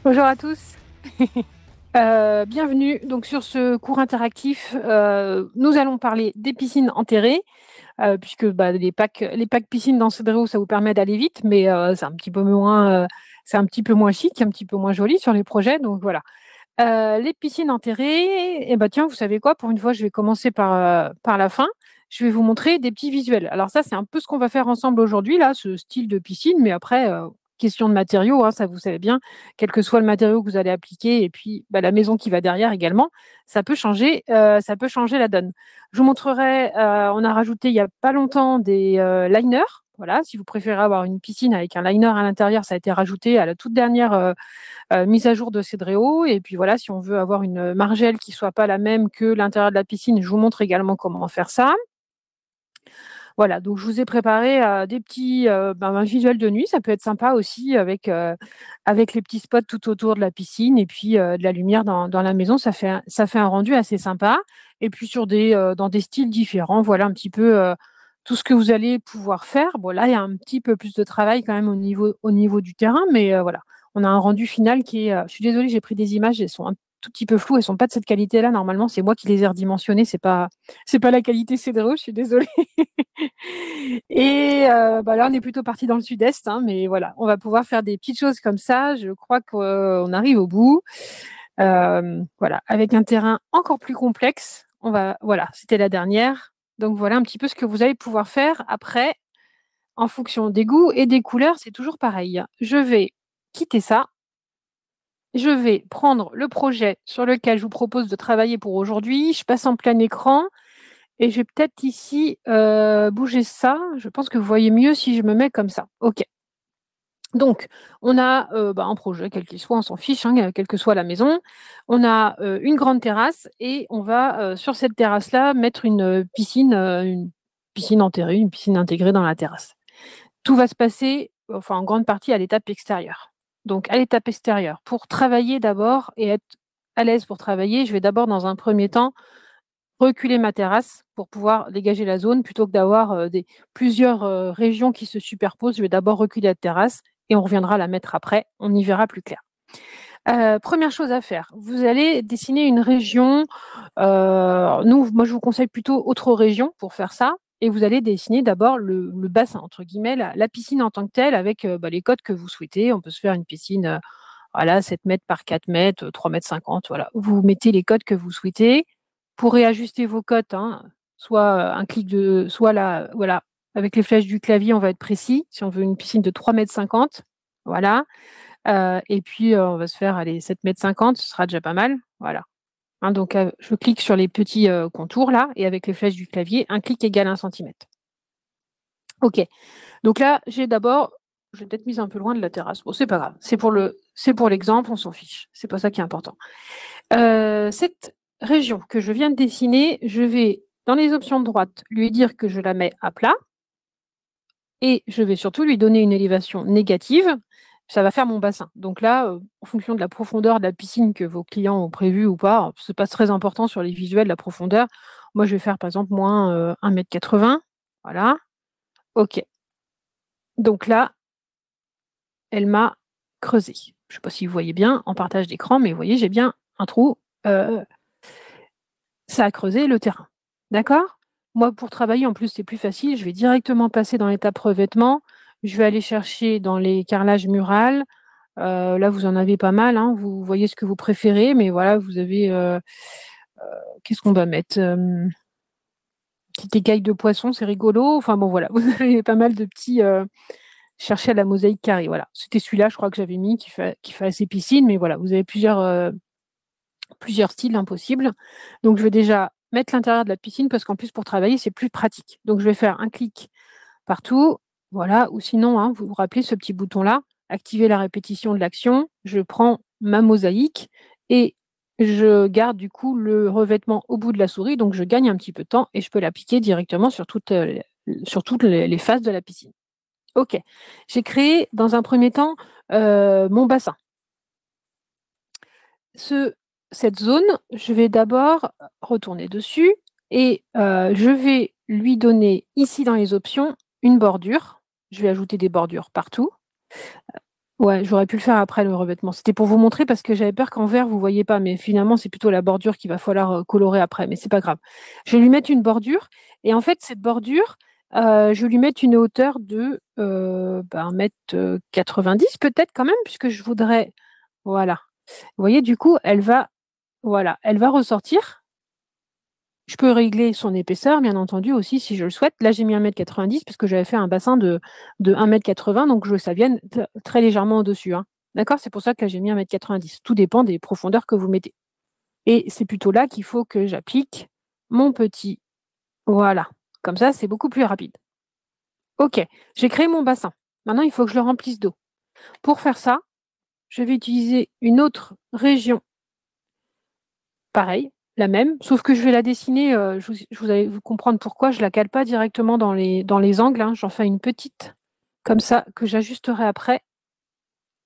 Bonjour à tous. Bienvenue donc sur ce cours interactif. Nous allons parler des piscines enterrées, puisque les packs piscines dans Cedreo, ça vous permet d'aller vite, mais c'est un petit peu moins chic, un petit peu moins joli sur les projets. Donc voilà. Les piscines enterrées, et ben tiens, vous savez quoi? Pour une fois, je vais commencer par la fin. Je vais vous montrer des petits visuels. Alors ça, c'est un peu ce qu'on va faire ensemble aujourd'hui, là, ce style de piscine, mais après, question de matériaux, hein, ça vous savez bien, quel que soit le matériau que vous allez appliquer, et puis la maison qui va derrière également, ça peut changer la donne. Je vous montrerai, on a rajouté il n'y a pas longtemps des liners. Voilà, si vous préférez avoir une piscine avec un liner à l'intérieur, ça a été rajouté à la toute dernière mise à jour de Cedreo. Et puis voilà, si on veut avoir une margelle qui soit pas la même que l'intérieur de la piscine, je vous montre également comment faire ça. Voilà, donc je vous ai préparé des petits un visuel de nuit, ça peut être sympa aussi avec les petits spots tout autour de la piscine et puis de la lumière dans la maison, ça fait un rendu assez sympa. Et puis dans des styles différents, voilà un petit peu tout ce que vous allez pouvoir faire. Bon, là, il y a un petit peu plus de travail quand même au niveau du terrain, mais voilà, on a un rendu final qui est. Je suis désolée, j'ai pris des images, elles sont un tout petit peu floues, elles sont pas de cette qualité-là. Normalement, c'est moi qui les ai redimensionnées, c'est pas la qualité Cedreo, je suis désolée. Et là, on est plutôt parti dans le sud-est, hein, mais voilà, on va pouvoir faire des petites choses comme ça. Je crois qu'on arrive au bout. Voilà, avec un terrain encore plus complexe. Voilà, c'était la dernière. Donc voilà un petit peu ce que vous allez pouvoir faire après, en fonction des goûts et des couleurs, c'est toujours pareil. Je vais quitter ça. Je vais prendre le projet sur lequel je vous propose de travailler pour aujourd'hui. Je passe en plein écran. Et je vais peut-être ici bouger ça. Je pense que vous voyez mieux si je me mets comme ça. OK. Donc, on a un projet, quel qu'il soit, on s'en fiche, hein, quelle que soit la maison. On a une grande terrasse et on va, sur cette terrasse-là, mettre une piscine enterrée, une piscine intégrée dans la terrasse. Tout va se passer, enfin en grande partie, à l'étape extérieure. Donc, à l'étape extérieure, pour travailler d'abord et être à l'aise pour travailler, je vais d'abord, dans un premier temps, reculer ma terrasse pour pouvoir dégager la zone plutôt que d'avoir plusieurs régions qui se superposent. Je vais d'abord reculer la terrasse et on reviendra la mettre après. On y verra plus clair. Première chose à faire, vous allez dessiner une région. Moi, je vous conseille plutôt autre région pour faire ça. Et vous allez dessiner d'abord le bassin, entre guillemets, la piscine en tant que telle, avec les codes que vous souhaitez. On peut se faire une piscine, voilà, 7 mètres par 4 mètres, 3 mètres 50. Voilà. Vous mettez les codes que vous souhaitez. Pour réajuster vos cotes, hein, soit là, voilà, avec les flèches du clavier, on va être précis. Si on veut une piscine de 3 mètres 50, voilà. Et puis, on va se faire, allez, 7 mètres 50, ce sera déjà pas mal. Voilà. Hein, donc, je clique sur les petits contours là, et avec les flèches du clavier, un clic égale 1 centimètre. OK. Donc là, je l'ai peut-être mise un peu loin de la terrasse. Bon, c'est pas grave. C'est pour l'exemple, on s'en fiche. C'est pas ça qui est important. Cette région que je viens de dessiner, je vais, dans les options de droite, lui dire que je la mets à plat et je vais surtout lui donner une élévation négative. Ça va faire mon bassin. Donc là, en fonction de la profondeur de la piscine que vos clients ont prévue ou pas, c'est pas très important sur les visuels, la profondeur. Moi, je vais faire par exemple moins 1,80 m. Voilà. OK. Donc là, elle m'a creusé. Je ne sais pas si vous voyez bien en partage d'écran, mais vous voyez, j'ai bien un trou. Ça a creusé le terrain. D'accord? Moi, pour travailler, en plus, c'est plus facile. Je vais directement passer dans l'étape revêtement. Je vais aller chercher dans les carrelages murales. Là, vous en avez pas mal, hein. Vous voyez ce que vous préférez, mais voilà, vous avez. Qu'est-ce qu'on va mettre? Petite écaille de poisson, c'est rigolo. Enfin bon, voilà, vous avez pas mal de petits. Chercher à la mosaïque carrée. Voilà. C'était celui-là, je crois que j'avais mis, qui fait assez piscine, mais voilà, vous avez plusieurs styles impossibles. Donc, je vais déjà mettre l'intérieur de la piscine parce qu'en plus, pour travailler, c'est plus pratique. Donc, je vais faire un clic partout. Voilà. Ou sinon, hein, vous vous rappelez ce petit bouton-là, activer la répétition de l'action. Je prends ma mosaïque et je garde du coup le revêtement au bout de la souris. Donc, je gagne un petit peu de temps et je peux l'appliquer directement sur toutes les faces de la piscine. OK. J'ai créé dans un premier temps mon bassin. Cette zone, je vais d'abord retourner dessus et je vais lui donner ici dans les options une bordure. Je vais ajouter des bordures partout. Ouais, j'aurais pu le faire après le revêtement. C'était pour vous montrer parce que j'avais peur qu'en vert, vous ne voyez pas. Mais finalement, c'est plutôt la bordure qu'il va falloir colorer après. Mais c'est pas grave. Je vais lui mettre une bordure. Et en fait, cette bordure, je vais lui mettre une hauteur de 1,90 m peut-être quand même, puisque je voudrais. Voilà. Vous voyez, du coup, voilà, elle va ressortir. Je peux régler son épaisseur, bien entendu, aussi, si je le souhaite. Là, j'ai mis 1,90 m parce que j'avais fait un bassin de 1,80 m, donc je veux que ça vienne très légèrement au-dessus, hein. D'accord? C'est pour ça que là, j'ai mis 1,90 m. Tout dépend des profondeurs que vous mettez. Et c'est plutôt là qu'il faut que j'applique mon petit. Voilà. Comme ça, c'est beaucoup plus rapide. OK, j'ai créé mon bassin. Maintenant, il faut que je le remplisse d'eau. Pour faire ça, je vais utiliser une autre région, pareil, la même, sauf que je vais la dessiner, vous allez vous comprendre pourquoi, je ne la cale pas directement dans les angles, hein. J'en fais une petite comme ça que j'ajusterai après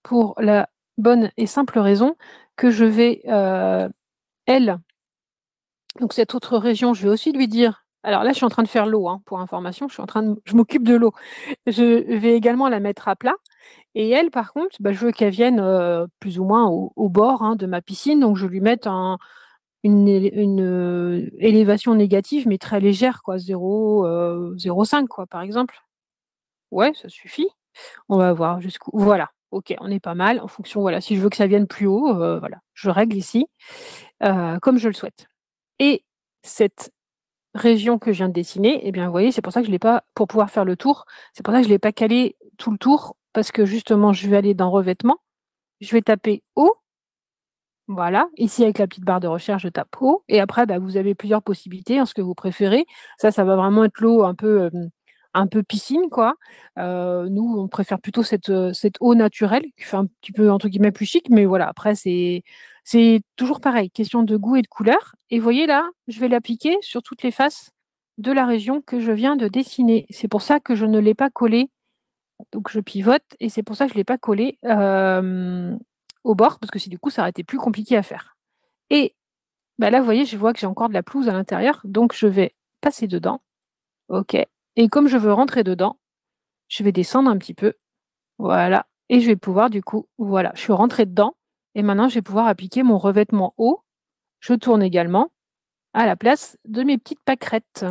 pour la bonne et simple raison que je vais, elle donc cette autre région, je vais aussi lui dire alors là, je suis en train de faire l'eau, hein, pour information, je m'occupe de l'eau. Je vais également la mettre à plat et elle, par contre, bah, je veux qu'elle vienne, plus ou moins au bord, hein, de ma piscine, donc je vais lui mettre une élévation négative, mais très légère, quoi, 0,5 quoi, par exemple. Ouais, ça suffit. On va voir jusqu'où voilà, OK, on est pas mal en fonction, voilà, si je veux que ça vienne plus haut, voilà, je règle ici, comme je le souhaite et cette région que je viens de dessiner eh bien, vous voyez, c'est pour ça que je l'ai pas pour pouvoir faire le tour, c'est pour ça que je l'ai pas calé tout le tour parce que justement, je vais aller dans revêtement, je vais taper haut. Voilà, ici avec la petite barre de recherche, je tape haut et après, bah, vous avez plusieurs possibilités, hein, ce que vous préférez. Ça va vraiment être l'eau un peu piscine, quoi. Nous, on préfère plutôt cette eau naturelle qui fait un petit peu, entre guillemets, «plus chic», mais voilà, après c'est toujours pareil, question de goût et de couleur et vous voyez là, je vais l'appliquer sur toutes les faces de la région que je viens de dessiner. C'est pour ça que je ne l'ai pas collé donc je pivote et c'est pour ça que je ne l'ai pas collé, au bord parce que si du coup, ça aurait été plus compliqué à faire et bah, là, vous voyez, je vois que j'ai encore de la pelouse à l'intérieur, donc je vais passer dedans. OK et comme je veux rentrer dedans, je vais descendre un petit peu, voilà et je vais pouvoir du coup voilà, je suis rentrée dedans et maintenant je vais pouvoir appliquer mon revêtement haut. Je tourne également à la place de mes petites pâquerettes.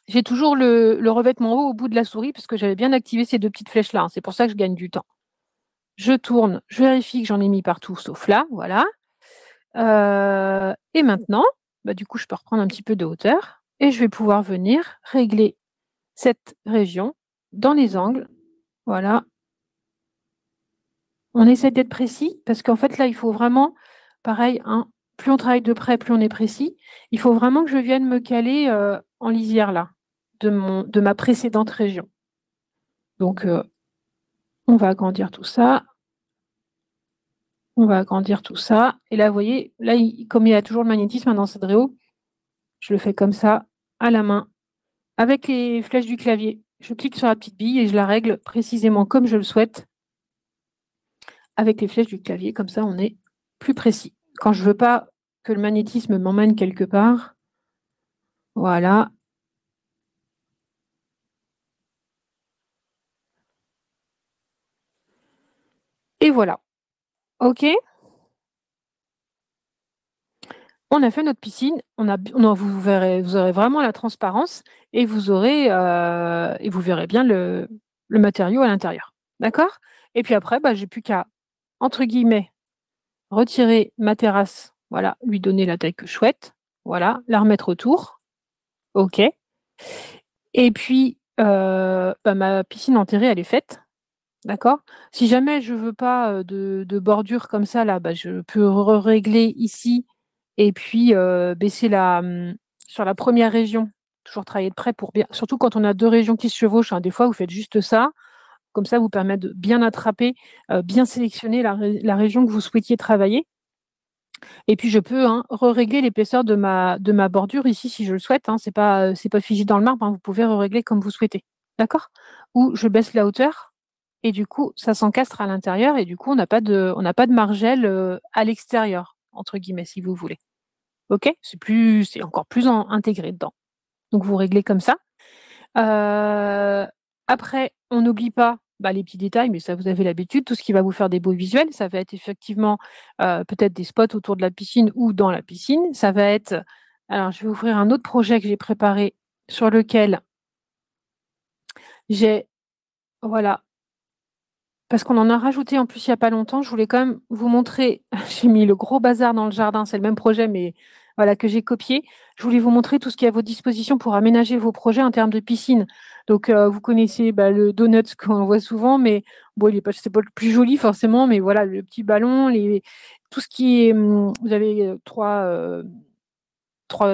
J'ai toujours le revêtement haut au bout de la souris parce que j'avais bien activé ces 2 petites flèches là, hein, c'est pour ça que je gagne du temps. Je tourne, je vérifie que j'en ai mis partout sauf là, voilà, et maintenant, bah, du coup, je peux reprendre un petit peu de hauteur et je vais pouvoir venir régler cette région dans les angles, voilà. On essaie d'être précis parce qu'en fait, là, il faut vraiment pareil, hein, plus on travaille de près, plus on est précis. Il faut vraiment que je vienne me caler, en lisière là, de ma précédente région. Donc, on va agrandir tout ça. On va agrandir tout ça et là, vous voyez, là, il comme il y a toujours le magnétisme, hein, dans cette réo, je le fais comme ça, à la main, avec les flèches du clavier. Je clique sur la petite bille et je la règle précisément comme je le souhaite avec les flèches du clavier, comme ça on est plus précis. Quand je veux pas que le magnétisme m'emmène quelque part, voilà. Et voilà. OK? On a fait notre piscine, vous aurez vraiment la transparence et vous verrez bien le matériau à l'intérieur. D'accord? Et puis après, bah, j'ai plus qu'à, entre guillemets, «retirer ma terrasse», voilà, lui donner la taille que je souhaite, voilà, la remettre autour. OK. Et puis, bah, ma piscine enterrée, elle est faite, d'accord? Si jamais je veux pas, de bordure comme ça là, bah, je peux régler ici et puis, baisser sur la première région, toujours travailler de près pour bien surtout quand on a 2 régions qui se chevauchent, hein, des fois vous faites juste ça, comme ça vous permet de bien attraper, bien sélectionner la région que vous souhaitiez travailler. Et puis je peux, hein, régler l'épaisseur de ma bordure ici si je le souhaite, hein. C'est pas figé dans le marbre, hein, vous pouvez régler comme vous souhaitez. D'accord? Ou je baisse la hauteur et du coup ça s'encastre à l'intérieur et du coup on n'a pas de margelle, «à l'extérieur» entre guillemets si vous voulez. OK? C'est encore plus intégré dedans. Donc vous réglez comme ça. Heu, après on n'oublie pas bah, les petits détails, mais ça, vous avez l'habitude. Tout ce qui va vous faire des beaux visuels, ça va être effectivement peut-être des spots autour de la piscine ou dans la piscine. Ça va être, alors je vais ouvrir un autre projet que j'ai préparé sur lequel j'ai, voilà, parce qu'on en a rajouté en plus il n'y a pas longtemps. Je voulais quand même vous montrer, j'ai mis le gros bazar dans le jardin, c'est le même projet, mais voilà, que j'ai copié. Je voulais vous montrer tout ce qui est à vos dispositions pour aménager vos projets en termes de piscine. Donc, vous connaissez le donut qu'on voit souvent, mais bon, c'est pas le plus joli forcément, mais voilà, le petit ballon, tout ce qui est, vous avez trois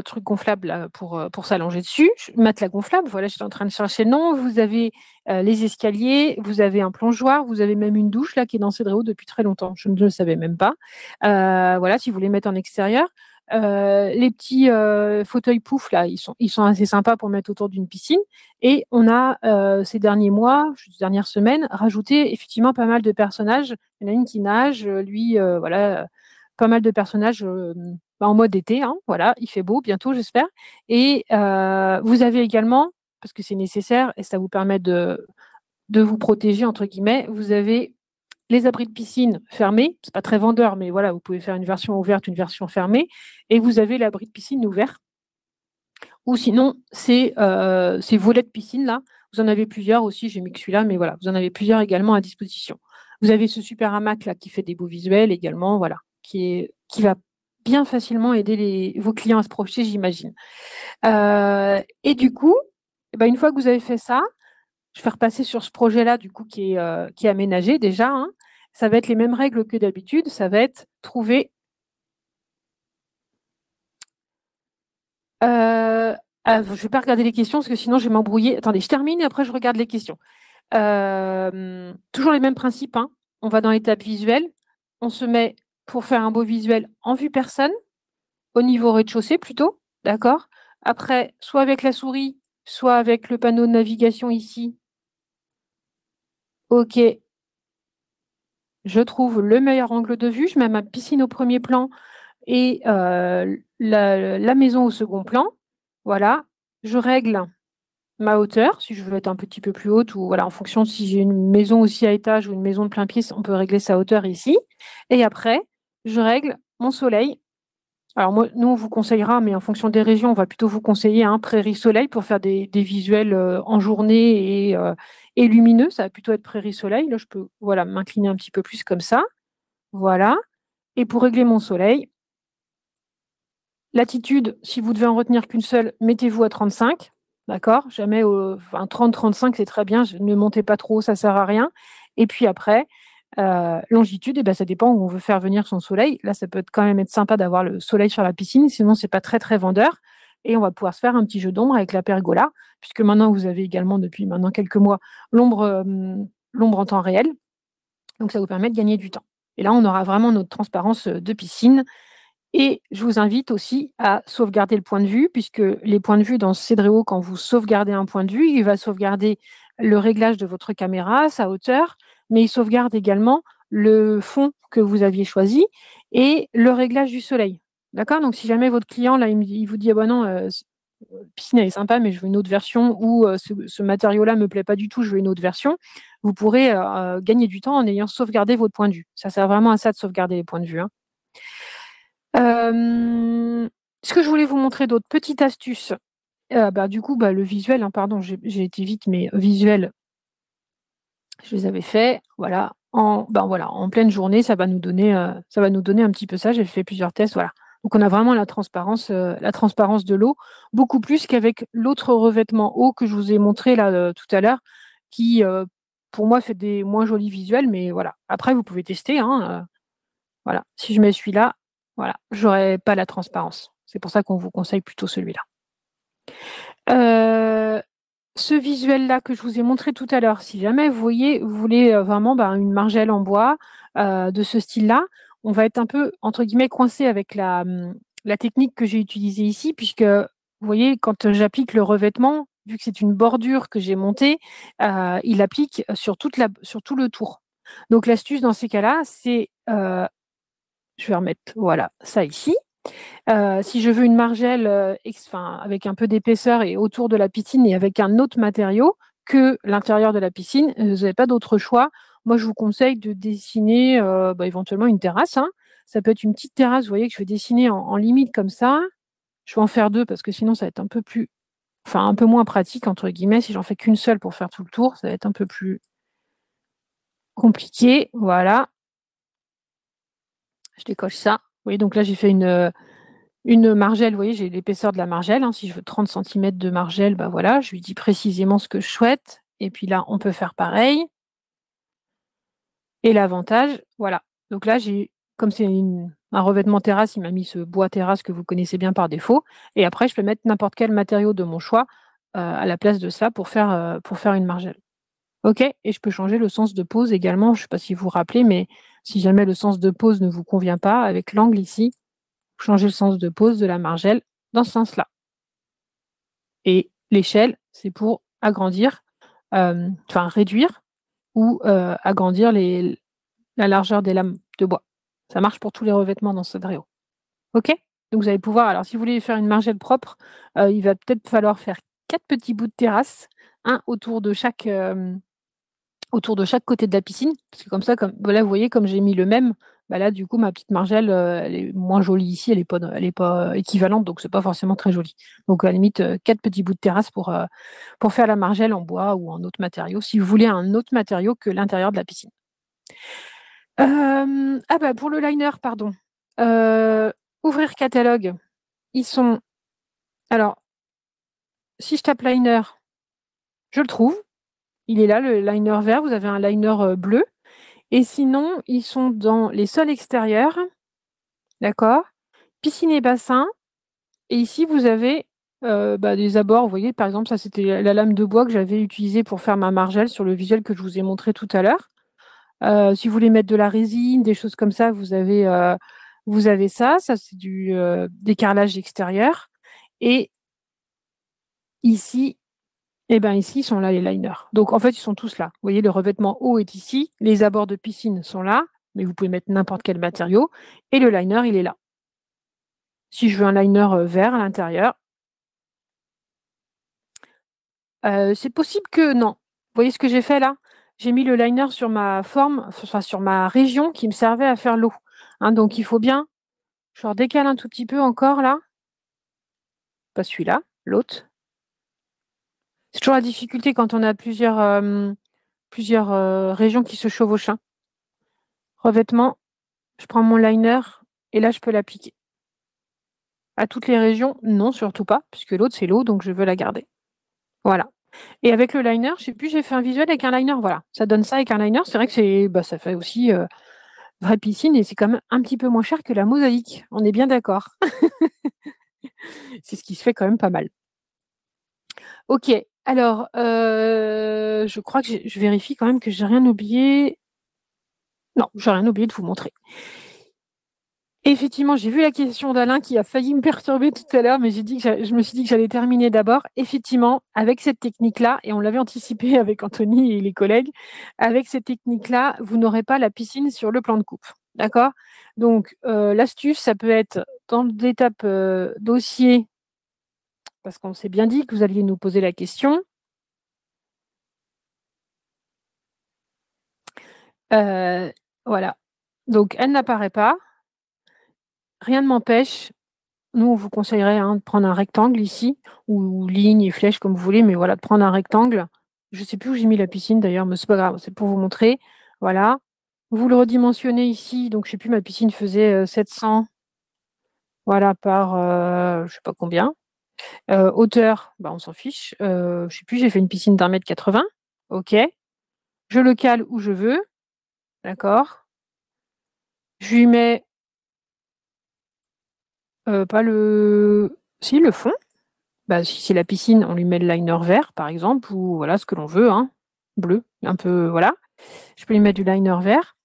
trucs gonflables là, pour s'allonger dessus. Matelas gonflable, voilà, j'étais en train de chercher le nom. Vous avez les escaliers, vous avez un plongeoir, vous avez même une douche là qui est dans Cédréo depuis très longtemps. Je ne le savais même pas. Voilà, si vous voulez mettre en extérieur. Les petits fauteuils pouf là, ils sont assez sympas pour mettre autour d'une piscine. Et on a ces derniers mois, ces dernières semaines, rajouté effectivement pas mal de personnages. Il y en a une qui nage, lui, voilà, pas mal de personnages en mode été, hein, voilà, il fait beau bientôt, j'espère. Et vous avez également, parce que c'est nécessaire et ça vous permet de vous protéger, entre guillemets, vous avez les abris de piscine fermés, c'est pas très vendeur, mais voilà, vous pouvez faire une version ouverte, une version fermée, et vous avez l'abri de piscine ouvert. Ou sinon, ces volets de piscine là, vous en avez plusieurs aussi, j'ai mis que celui-là, mais voilà, vous en avez plusieurs également à disposition. Vous avez ce super hamac là qui fait des beaux visuels également, voilà, qui va bien facilement aider vos clients à se projeter, j'imagine. Et du coup, eh ben, une fois que vous avez fait ça, je vais repasser sur ce projet-là, du coup, qui est aménagé déjà, hein. Ça va être les mêmes règles que d'habitude. Ça va être trouver. Je ne vais pas regarder les questions parce que sinon je vais m'embrouiller. Attendez, je termine et après je regarde les questions. Toujours les mêmes principes, hein. On va dans l'étape visuelle. On se met pour faire un beau visuel en vue personne, au niveau rez-de-chaussée plutôt. D'accord? Après, soit avec la souris, soit avec le panneau de navigation ici. OK, je trouve le meilleur angle de vue. Je mets ma piscine au premier plan et la maison au second plan. Voilà. Je règle ma hauteur, si je veux être un petit peu plus haute, ou voilà, en fonction si j'ai une maison aussi à étage ou une maison de plein pied, on peut régler sa hauteur ici. Et après, je règle mon soleil. Alors moi, nous, on vous conseillera, mais en fonction des régions, on va plutôt vous conseiller un prairie-soleil pour faire des visuels en journée et lumineux. Ça va plutôt être prairie-soleil. Là, je peux voilà, m'incliner un petit peu plus comme ça. Voilà. Et pour régler mon soleil, latitude, si vous devez en retenir qu'une seule, mettez-vous à 35. D'accord? Jamais 30-35, c'est très bien. Ne montez pas trop, ça ne sert à rien. Et puis après, longitude, eh ben, ça dépend où on veut faire venir son soleil. Là, ça peut quand même être sympa d'avoir le soleil sur la piscine, sinon, c'est pas très, très vendeur. Et on va pouvoir se faire un petit jeu d'ombre avec la pergola, puisque maintenant, vous avez également, depuis maintenant quelques mois, l'ombre en temps réel. Donc, ça vous permet de gagner du temps. Et là, on aura vraiment notre transparence de piscine. Et je vous invite aussi à sauvegarder le point de vue, puisque les points de vue dans Cédréo, quand vous sauvegardez un point de vue, il va sauvegarder le réglage de votre caméra, sa hauteur, mais il sauvegarde également le fond que vous aviez choisi et le réglage du soleil. D'accord? Donc, si jamais votre client, là, il vous dit, ah ben non, piscine, elle est sympa, mais je veux une autre version, ou ce matériau-là ne me plaît pas du tout, je veux une autre version, vous pourrez gagner du temps en ayant sauvegardé votre point de vue. Ça sert vraiment à ça de sauvegarder les points de vue, hein. Ce que je voulais vous montrer d'autres petites astuces, du coup, le visuel, hein, pardon, j'ai été vite, mais visuel, je les avais faits, voilà, en pleine journée, ça va nous donner un petit peu ça. J'ai fait plusieurs tests, voilà. Donc on a vraiment la transparence de l'eau, beaucoup plus qu'avec l'autre revêtement eau que je vous ai montré là tout à l'heure, qui pour moi fait des moins jolis visuels, mais voilà. Après, vous pouvez tester, hein, voilà. Si je mets celui-là, voilà, j'aurai pas la transparence. C'est pour ça qu'on vous conseille plutôt celui-là. Ce visuel-là que je vous ai montré tout à l'heure, si jamais vous voulez vraiment une margelle en bois de ce style-là, on va être un peu, entre guillemets, coincé avec la technique que j'ai utilisée ici, puisque, vous voyez, quand j'applique le revêtement, vu que c'est une bordure que j'ai montée, il applique sur tout le tour. Donc l'astuce dans ces cas-là, c'est, je vais remettre, voilà, ça ici. Si je veux une margelle avec un peu d'épaisseur et autour de la piscine et avec un autre matériau, que l'intérieur de la piscine, vous n'avez pas d'autre choix. Moi, je vous conseille de dessiner, éventuellement une terrasse, hein. Ça peut être une petite terrasse, vous voyez, que je vais dessiner en limite comme ça. Je vais en faire 2 parce que sinon ça va être un peu moins «pratique» entre guillemets. Si j'en fais qu'une seule pour faire tout le tour, ça va être un peu plus compliqué. Voilà, je décoche ça. Vous voyez, donc là, j'ai fait une margelle, vous voyez, j'ai l'épaisseur de la margelle, hein. Si je veux 30 centimètres de margelle, bah, voilà, je lui dis précisément ce que je souhaite et puis là, on peut faire pareil et l'avantage, voilà, donc là, comme c'est un revêtement terrasse, il m'a mis ce bois terrasse que vous connaissez bien par défaut et après je peux mettre n'importe quel matériau de mon choix, à la place de ça pour faire une margelle. OK, et je peux changer le sens de pose également, je ne sais pas si vous vous rappelez, mais si jamais le sens de pose ne vous convient pas, avec l'angle ici, vous changez le sens de pose de la margelle dans ce sens-là. Et l'échelle, c'est pour agrandir, réduire ou agrandir la largeur des lames de bois. Ça marche pour tous les revêtements dans Sadrio. OK? Donc vous allez pouvoir, alors si vous voulez faire une margelle propre, il va peut-être falloir faire 4 petits bouts de terrasse, un autour de chaque côté de la piscine, parce que comme ça, comme voilà, vous voyez, comme j'ai mis le même, bah, là, du coup, ma petite margelle, elle est moins jolie ici, elle est pas équivalente, donc c'est pas forcément très joli. Donc à la limite, 4 petits bouts de terrasse pour faire la margelle en bois ou en autre matériau, si vous voulez un autre matériau que l'intérieur de la piscine. Pour le liner, pardon. Heu, Ouvrir catalogue, ils sont alors, si je tape liner, je le trouve. Il est là, le liner vert, vous avez un liner, bleu. Et sinon, ils sont dans les sols extérieurs, d'accord? Piscine et bassin et ici vous avez, des abords. Vous voyez, par exemple, ça c'était la lame de bois que j'avais utilisée pour faire ma margelle sur le visuel que je vous ai montré tout à l'heure. Si vous voulez mettre de la résine, des choses comme ça, vous avez ça. Ça c'est des carrelages extérieurs et ici ici, ils sont là, les liners. Donc en fait, ils sont tous là. Vous voyez, le revêtement haut est ici, les abords de piscine sont là, mais vous pouvez mettre n'importe quel matériau et le liner, il est là. Si je veux un liner, vert à l'intérieur, c'est possible que non. Vous voyez ce que j'ai fait là? J'ai mis le liner sur ma forme, enfin sur ma région qui me servait à faire l'eau, hein, donc il faut bien je redécale un tout petit peu encore là, pas celui-là, l'autre. C'est toujours la difficulté quand on a plusieurs, régions qui se chevauchent, hein. Revêtement, je prends mon liner et là je peux l'appliquer. À toutes les régions, non, surtout pas, puisque l'autre c'est l'eau, donc je veux la garder. Voilà. Et avec le liner, je sais plus, j'ai fait un visuel avec un liner, voilà. Ça donne ça avec un liner. C'est vrai que ça fait aussi, vraie piscine et c'est quand même un petit peu moins cher que la mosaïque. On est bien d'accord. C'est ce qui se fait quand même pas mal. OK, alors, je crois que je vérifie quand même que j'ai rien oublié. Non, j'ai rien oublié de vous montrer. Effectivement, j'ai vu la question d'Alain qui a failli me perturber tout à l'heure, mais je me suis dit que j'allais terminer d'abord. Effectivement, avec cette technique-là, et on l'avait anticipé avec Anthony et les collègues, avec cette technique-là, vous n'aurez pas la piscine sur le plan de coupe. D'accord? Donc, l'astuce, ça peut être dans l'étape dossier, parce qu'on s'est bien dit que vous alliez nous poser la question. Euh, voilà. Donc, elle n'apparaît pas. Rien ne m'empêche. Nous, on vous conseillerait, hein, de prendre un rectangle ici, ou ligne et flèche comme vous voulez, mais voilà, de prendre un rectangle. Je ne sais plus où j'ai mis la piscine d'ailleurs, mais c'est pas grave, c'est pour vous montrer. Voilà. Vous le redimensionnez ici, donc je sais plus, ma piscine faisait 700, voilà, par je sais pas combien. Hauteur, bah, on s'en fiche. Je sais plus, j'ai fait une piscine d'1,80 m. OK. Je le cale où je veux, d'accord. Je lui mets pas le si, le fond. Bah, si c'est la piscine, on lui met le liner vert, par exemple, ou voilà, ce que l'on veut, hein, bleu, un peu, voilà. Je peux lui mettre du liner vert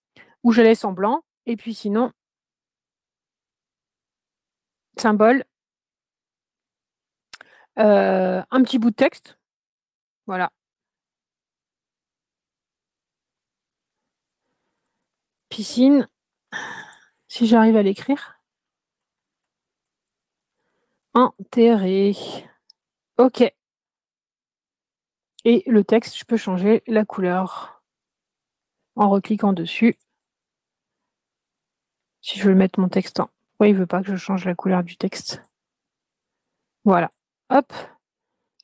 ou je laisse en blanc et puis sinon, symbole, un petit bout de texte, voilà. Piscine, si j'arrive à l'écrire. Enterré. OK Et le texte, je peux changer la couleur en recliquant dessus. Si je veux mettre mon texte en... Pourquoi il ne veut pas que je change la couleur du texte? Voilà. Hop.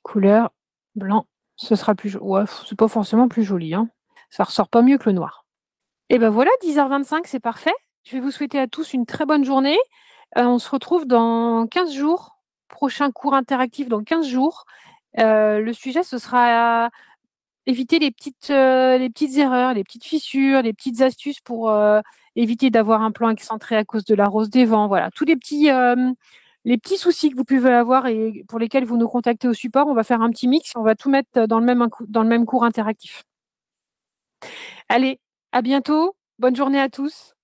Couleur blanc. Ce sera plus joli. Ouais, c'est pas forcément plus joli. Hein. Ça ressort pas mieux que le noir. Et ben voilà, 10h25, c'est parfait. Je vais vous souhaiter à tous une très bonne journée. On se retrouve dans 15 jours. Prochain cours interactif dans 15 jours. Le sujet, ce sera éviter les petites erreurs, les petites fissures, les petites astuces pour éviter d'avoir un plan excentré à cause de la rose des vents. Voilà, tous les petits soucis que vous pouvez avoir et pour lesquels vous nous contactez au support, on va faire un petit mix, on va tout mettre dans le même cours interactif. Allez, à bientôt, bonne journée à tous.